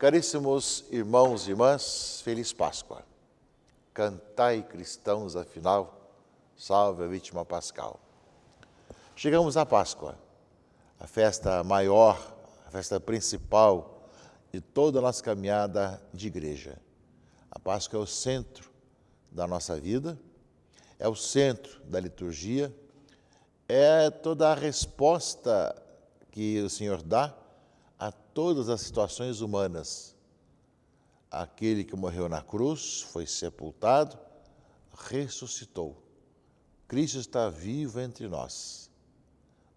Caríssimos irmãos e irmãs, Feliz Páscoa. Cantai, cristãos, afinal, salve a vítima pascal. Chegamos à Páscoa, a festa maior, a festa principal de toda a nossa caminhada de igreja. A Páscoa é o centro da nossa vida, é o centro da liturgia, é toda a resposta que o Senhor dá a todas as situações humanas. Aquele que morreu na cruz, foi sepultado, ressuscitou. Cristo está vivo entre nós.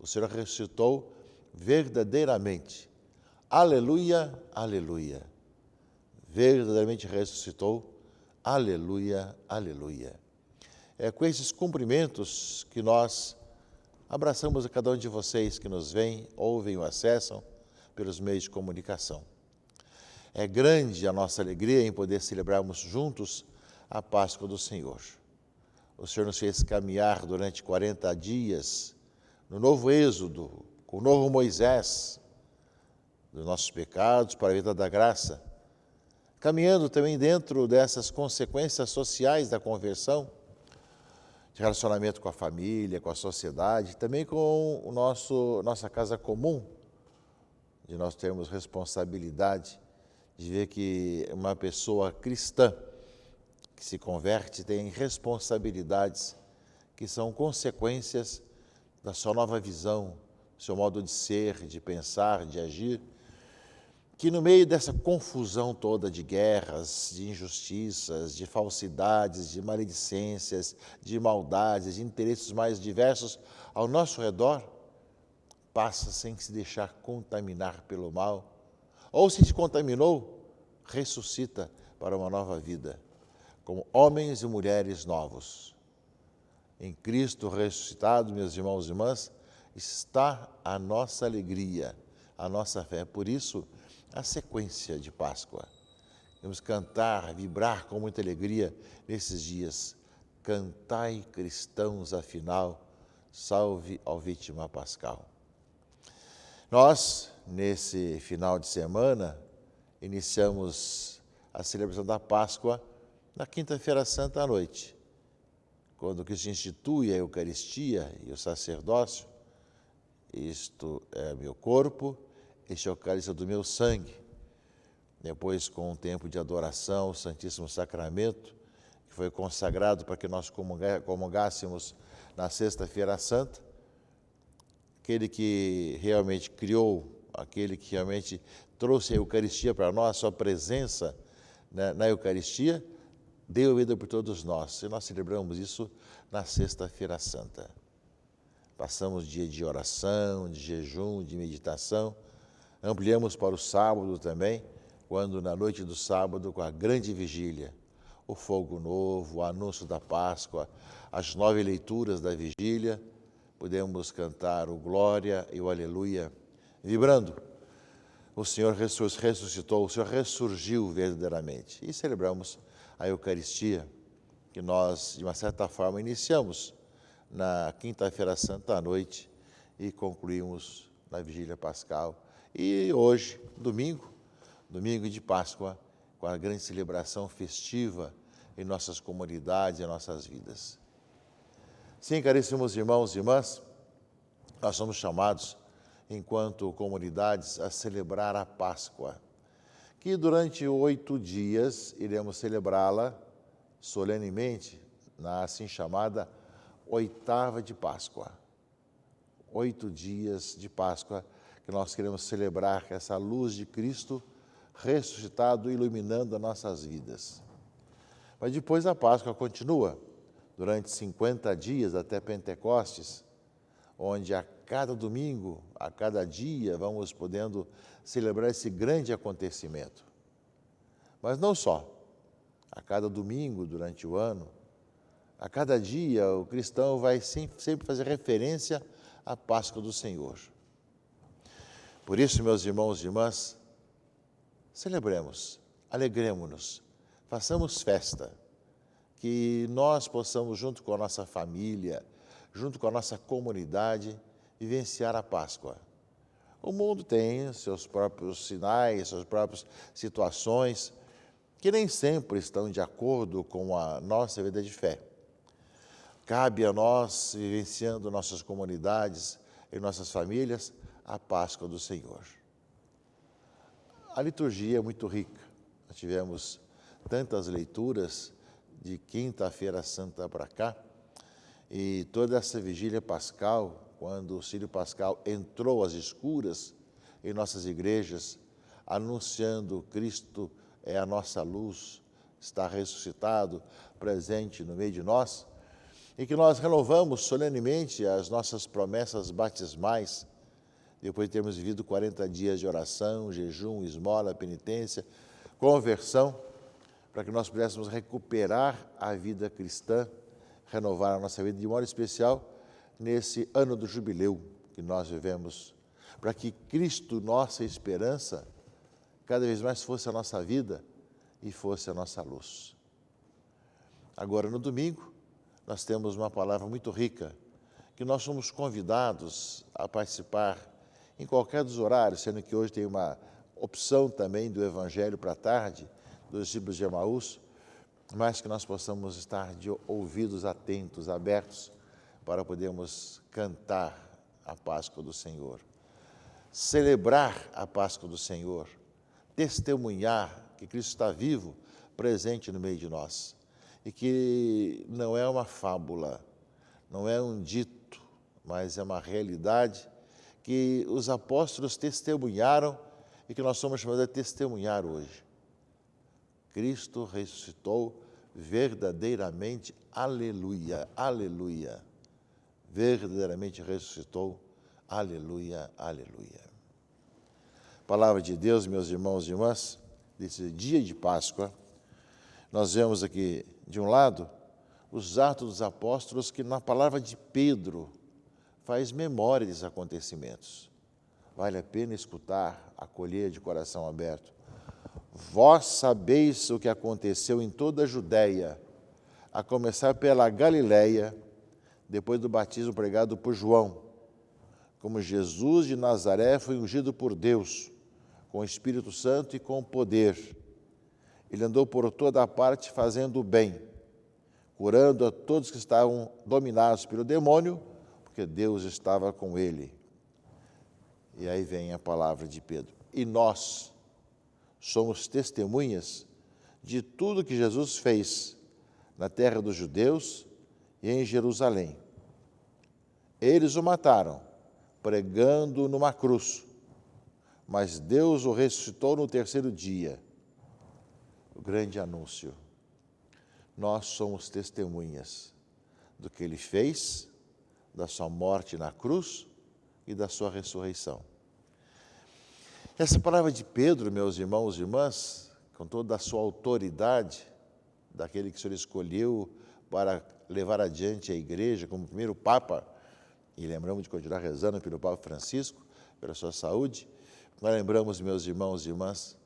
O Senhor ressuscitou verdadeiramente. Aleluia, aleluia. Verdadeiramente ressuscitou. Aleluia, aleluia. É com esses cumprimentos que nós abraçamos a cada um de vocês que nos veem, ouvem ou acessam pelos meios de comunicação. É grande a nossa alegria em poder celebrarmos juntos a Páscoa do Senhor. O Senhor nos fez caminhar durante 40 dias no novo êxodo, com o novo Moisés, dos nossos pecados para a vida da graça, caminhando também dentro dessas consequências sociais da conversão, de relacionamento com a família, com a sociedade, também com nossa casa comum, de nós termos responsabilidade de ver que uma pessoa cristã que se converte tem responsabilidades que são consequências da sua nova visão, do seu modo de ser, de pensar, de agir, que no meio dessa confusão toda de guerras, de injustiças, de falsidades, de maledicências, de maldades, de interesses mais diversos ao nosso redor, passa sem se deixar contaminar pelo mal, ou se contaminou, ressuscita para uma nova vida, como homens e mulheres novos. Em Cristo ressuscitado, meus irmãos e irmãs, está a nossa alegria, a nossa fé. Por isso, a sequência de Páscoa. Vamos cantar, vibrar com muita alegria nesses dias. Cantai, cristãos, afinal, salve ao vítima pascal. Nós, nesse final de semana, iniciamos a celebração da Páscoa na Quinta-feira Santa à noite, quando Cristo institui a Eucaristia e o sacerdócio. Isto é meu corpo, este é o cálice do meu sangue. Depois, com um tempo de adoração, o Santíssimo Sacramento, que foi consagrado para que nós comungássemos na Sexta-feira Santa, aquele que realmente criou, aquele que realmente trouxe a Eucaristia para nós, a sua presença, né, na Eucaristia, deu a vida por todos nós. E nós celebramos isso na Sexta-feira Santa. Passamos dia de oração, de jejum, de meditação. Ampliamos para o sábado também, quando na noite do sábado, com a grande vigília, o fogo novo, o anúncio da Páscoa, as 9 leituras da vigília, podemos cantar o Glória e o Aleluia, vibrando. O Senhor ressuscitou, o Senhor ressurgiu verdadeiramente. E celebramos a Eucaristia, que nós, de uma certa forma, iniciamos na Quinta-feira Santa à noite e concluímos na Vigília Pascal. E hoje, domingo de Páscoa, com a grande celebração festiva em nossas comunidades, em nossas vidas. Sim, caríssimos irmãos e irmãs, nós somos chamados, enquanto comunidades, a celebrar a Páscoa, que durante 8 dias iremos celebrá-la solenemente na assim chamada Oitava de Páscoa. 8 dias de Páscoa que nós queremos celebrar essa luz de Cristo ressuscitado iluminando as nossas vidas. Mas depois a Páscoa continua, durante 50 dias até Pentecostes, onde a cada domingo, a cada dia, vamos podendo celebrar esse grande acontecimento. Mas não só, a cada domingo durante o ano, a cada dia o cristão vai sempre fazer referência à Páscoa do Senhor. Por isso, meus irmãos e irmãs, celebremos, alegremos-nos, façamos festa, que nós possamos, junto com a nossa família, junto com a nossa comunidade, vivenciar a Páscoa. O mundo tem seus próprios sinais, suas próprias situações, que nem sempre estão de acordo com a nossa vida de fé. Cabe a nós, vivenciando nossas comunidades e nossas famílias, a Páscoa do Senhor. A liturgia é muito rica. Nós tivemos tantas leituras de Quinta-feira Santa para cá, e toda essa vigília pascal, quando o Círio Pascal entrou às escuras em nossas igrejas, anunciando Cristo é a nossa luz, está ressuscitado, presente no meio de nós, e que nós renovamos solenemente as nossas promessas batismais, depois de termos vivido 40 dias de oração, jejum, esmola, penitência, conversão, para que nós pudéssemos recuperar a vida cristã, renovar a nossa vida, de modo especial nesse ano do jubileu que nós vivemos, para que Cristo, nossa esperança, cada vez mais fosse a nossa vida e fosse a nossa luz. Agora, no domingo, nós temos uma palavra muito rica, que nós somos convidados a participar em qualquer dos horários, sendo que hoje tem uma opção também do Evangelho para a tarde, dos discípulos de Emaús, mas que nós possamos estar de ouvidos atentos, abertos, para podermos cantar a Páscoa do Senhor, celebrar a Páscoa do Senhor, testemunhar que Cristo está vivo, presente no meio de nós, e que não é uma fábula, não é um dito, mas é uma realidade que os apóstolos testemunharam e que nós somos chamados a testemunhar hoje. Cristo ressuscitou verdadeiramente, aleluia, aleluia. Verdadeiramente ressuscitou, aleluia, aleluia. Palavra de Deus, meus irmãos e irmãs, desse dia de Páscoa, nós vemos aqui, de um lado, os Atos dos Apóstolos, que na palavra de Pedro faz memória desses acontecimentos. Vale a pena escutar, acolher de coração aberto. Vós sabeis o que aconteceu em toda a Judéia, a começar pela Galiléia, depois do batismo pregado por João, como Jesus de Nazaré foi ungido por Deus, com o Espírito Santo e com poder. Ele andou por toda a parte fazendo o bem, curando a todos que estavam dominados pelo demônio, porque Deus estava com ele. E aí vem a palavra de Pedro. E nós somos testemunhas de tudo que Jesus fez na terra dos judeus e em Jerusalém. Eles o mataram, pregando numa cruz, mas Deus o ressuscitou no terceiro dia. O grande anúncio. Nós somos testemunhas do que ele fez, da sua morte na cruz e da sua ressurreição. Essa palavra de Pedro, meus irmãos e irmãs, com toda a sua autoridade, daquele que o Senhor escolheu para levar adiante a igreja como primeiro Papa, e lembramos de continuar rezando pelo Papa Francisco, pela sua saúde, nós lembramos, meus irmãos e irmãs,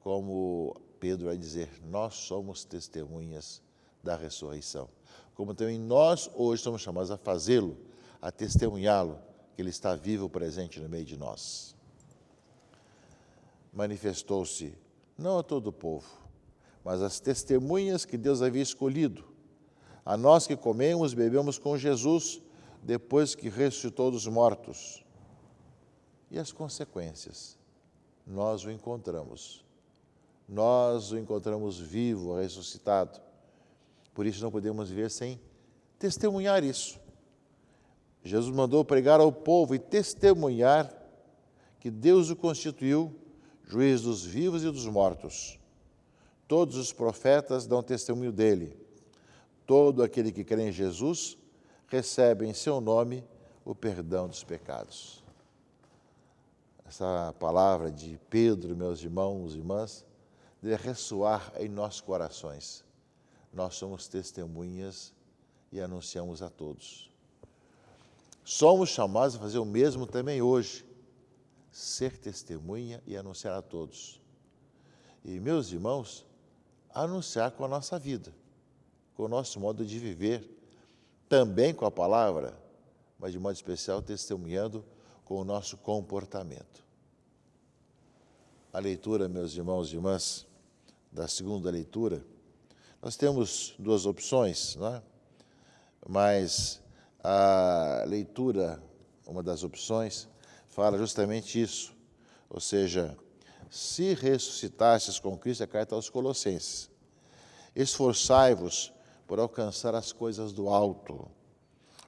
como Pedro vai dizer, nós somos testemunhas da ressurreição. Como também nós hoje somos chamados a fazê-lo, a testemunhá-lo, que ele está vivo, presente no meio de nós. Manifestou-se não a todo o povo, mas as testemunhas que Deus havia escolhido, a nós que comemos e bebemos com Jesus depois que ressuscitou dos mortos. E as consequências? Nós o encontramos vivo, ressuscitado. Por isso não podemos viver sem testemunhar isso. Jesus mandou pregar ao povo e testemunhar que Deus o constituiu juiz dos vivos e dos mortos. Todos os profetas dão testemunho dele. Todo aquele que crê em Jesus recebe em seu nome o perdão dos pecados. Essa palavra de Pedro, meus irmãos e irmãs, deve ressoar em nossos corações. Nós somos testemunhas e anunciamos a todos. Somos chamados a fazer o mesmo também hoje, ser testemunha e anunciar a todos. E, meus irmãos, anunciar com a nossa vida, com o nosso modo de viver, também com a palavra, mas de modo especial testemunhando com com o nosso comportamento. A leitura, meus irmãos e irmãs, da segunda leitura, nós temos duas opções, não é? Mas a leitura, uma das opções, fala justamente isso, ou seja, se ressuscitastes com Cristo, a carta aos Colossenses, esforçai-vos por alcançar as coisas do alto,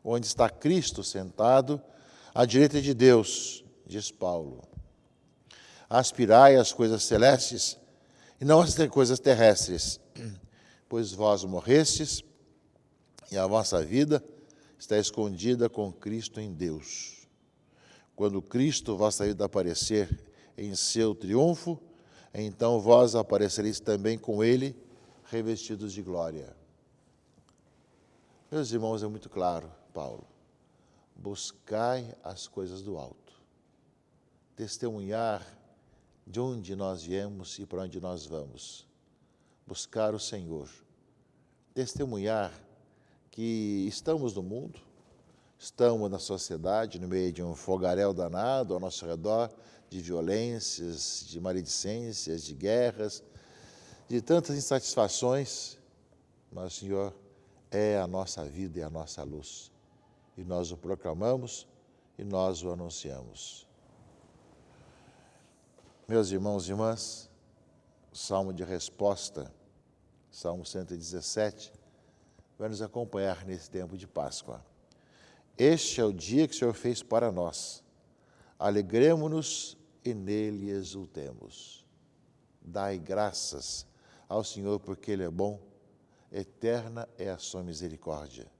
onde está Cristo sentado à direita de Deus, diz Paulo. Aspirai às coisas celestes e não às coisas terrestres, pois vós morrestes e a vossa vida está escondida com Cristo em Deus. Quando Cristo, vossa vida, aparecer em seu triunfo, então vós aparecereis também com Ele, revestidos de glória. Meus irmãos, é muito claro, Paulo. Buscai as coisas do alto. Testemunhar de onde nós viemos e para onde nós vamos. Buscar o Senhor. Testemunhar que estamos no mundo, estamos na sociedade, no meio de um fogaréu danado ao nosso redor, de violências, de maledicências, de guerras, de tantas insatisfações, mas o Senhor é a nossa vida e a nossa luz. E nós o proclamamos e nós o anunciamos. Meus irmãos e irmãs, o Salmo de resposta, Salmo 117, vai nos acompanhar nesse tempo de Páscoa. Este é o dia que o Senhor fez para nós. Alegremo-nos e nele exultemos. Dai graças ao Senhor porque Ele é bom, eterna é a sua misericórdia.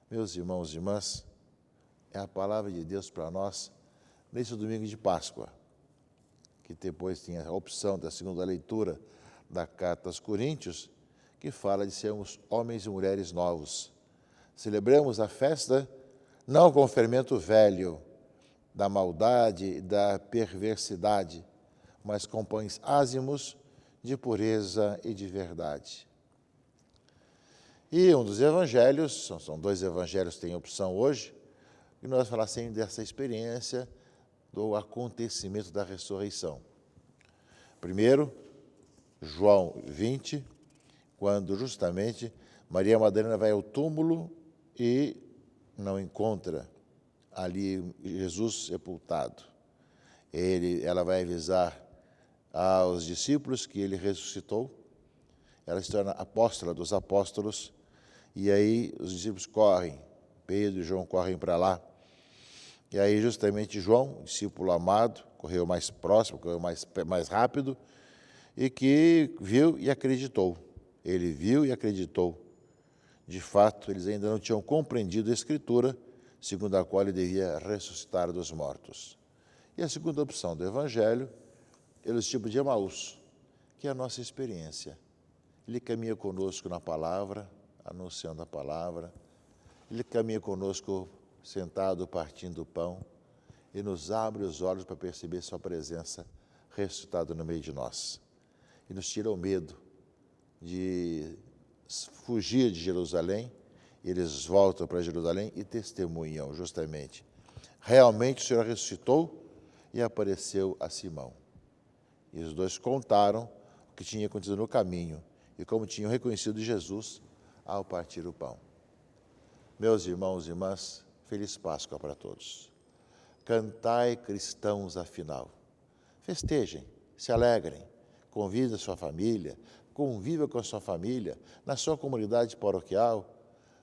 Meus irmãos e irmãs, é a palavra de Deus para nós nesse domingo de Páscoa, que depois tinha a opção da segunda leitura da carta aos Coríntios, que fala de sermos homens e mulheres novos. Celebramos a festa não com o fermento velho da maldade e da perversidade, mas com pães ázimos de pureza e de verdade. E um dos evangelhos, são dois evangelhos que têm opção hoje, e nós falassemos dessa experiência do acontecimento da ressurreição. Primeiro, João 20, quando justamente Maria Madalena vai ao túmulo e não encontra ali Jesus sepultado. Ela vai avisar aos discípulos que ele ressuscitou, ela se torna apóstola dos apóstolos, e aí os discípulos correm, Pedro e João correm para lá, e aí justamente João, discípulo amado, correu mais próximo, correu mais rápido, e que viu e acreditou. Ele viu e acreditou. De fato, eles ainda não tinham compreendido a Escritura, segundo a qual ele devia ressuscitar dos mortos. E a segunda opção do Evangelho é o discípulo de Emaús, que é a nossa experiência. Ele caminha conosco na palavra, anunciando a palavra. Ele caminha conosco sentado, partindo o pão, e nos abre os olhos para perceber sua presença ressuscitada no meio de nós. E nos tira o medo de fugir de Jerusalém. Eles voltam para Jerusalém e testemunham justamente. Realmente o Senhor ressuscitou e apareceu a Simão. E os dois contaram o que tinha acontecido no caminho e como tinham reconhecido Jesus ao partir o pão. Meus irmãos e irmãs, feliz Páscoa para todos. Cantai, cristãos, afinal. Festejem, se alegrem, convide a sua família, conviva com a sua família, na sua comunidade paroquial,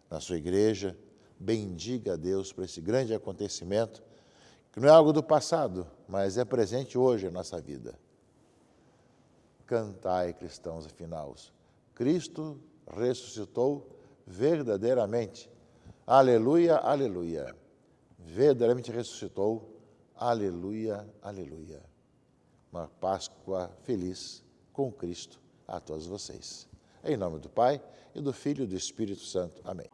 na sua igreja, bendiga a Deus por esse grande acontecimento, que não é algo do passado, mas é presente hoje na nossa vida. Cantai, cristãos, afinal. Cristo ressuscitou verdadeiramente. Aleluia, aleluia. Verdadeiramente ressuscitou. Aleluia, aleluia. Uma Páscoa feliz com Cristo a todos vocês. Em nome do Pai, e do Filho e do Espírito Santo. Amém.